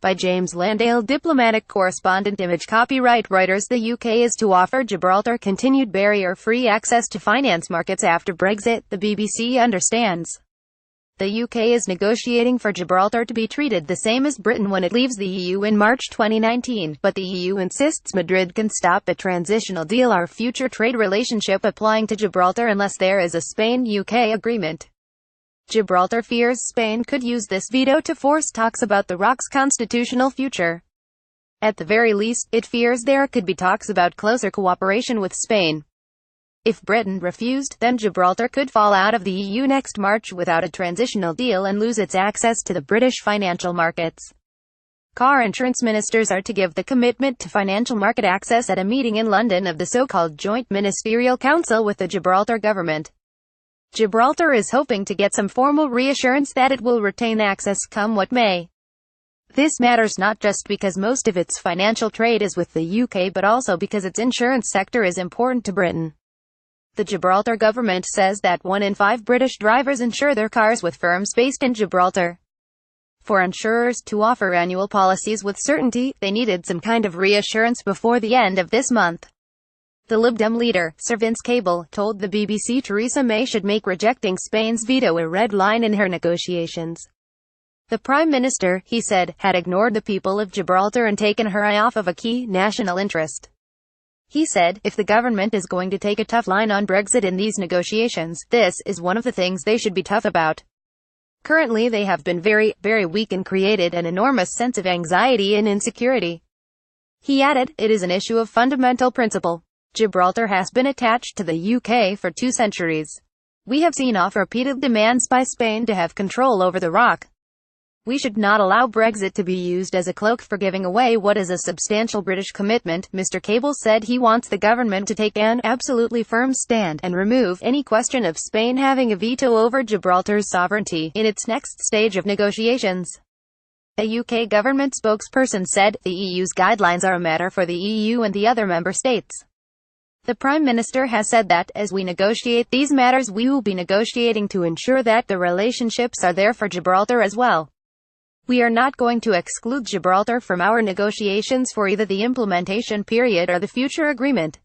By James Landale, diplomatic correspondent. Image copyright Reuters. The UK is to offer Gibraltar continued barrier-free access to finance markets after Brexit, the BBC understands. The UK is negotiating for Gibraltar to be treated the same as Britain when it leaves the EU in March 2019, but the EU insists Madrid can stop a transitional deal or future trade relationship applying to Gibraltar unless there is a Spain-UK agreement. Gibraltar fears Spain could use this veto to force talks about the ROC's constitutional future. At the very least, it fears there could be talks about closer cooperation with Spain. If Britain refused, then Gibraltar could fall out of the EU next March without a transitional deal and lose its access to the British financial markets. Car insurance ministers are to give the commitment to financial market access at a meeting in London of the so-called Joint Ministerial Council with the Gibraltar government. Gibraltar is hoping to get some formal reassurance that it will retain access come what may. This matters not just because most of its financial trade is with the UK but also because its insurance sector is important to Britain. The Gibraltar government says that 1 in 5 British drivers insure their cars with firms based in Gibraltar. For insurers to offer annual policies with certainty, they needed some kind of reassurance before the end of this month. The Lib Dem leader, Sir Vince Cable, told the BBC Theresa May should make rejecting Spain's veto a red line in her negotiations. The Prime Minister, he said, had ignored the people of Gibraltar and taken her eye off of a key national interest. He said, if the government is going to take a tough line on Brexit in these negotiations, this is one of the things they should be tough about. Currently they have been very, very weak and created an enormous sense of anxiety and insecurity. He added, it is an issue of fundamental principle. Gibraltar has been attached to the UK for 2 centuries. We have seen oft-repeated demands by Spain to have control over the ROC. We should not allow Brexit to be used as a cloak for giving away what is a substantial British commitment. Mr. Cable said he wants the government to take an absolutely firm stand and remove any question of Spain having a veto over Gibraltar's sovereignty in its next stage of negotiations. A UK government spokesperson said, the EU's guidelines are a matter for the EU and the other member states. The Prime Minister has said that, as we negotiate these matters we will be negotiating to ensure that the relationships are there for Gibraltar as well. We are not going to exclude Gibraltar from our negotiations for either the implementation period or the future agreement.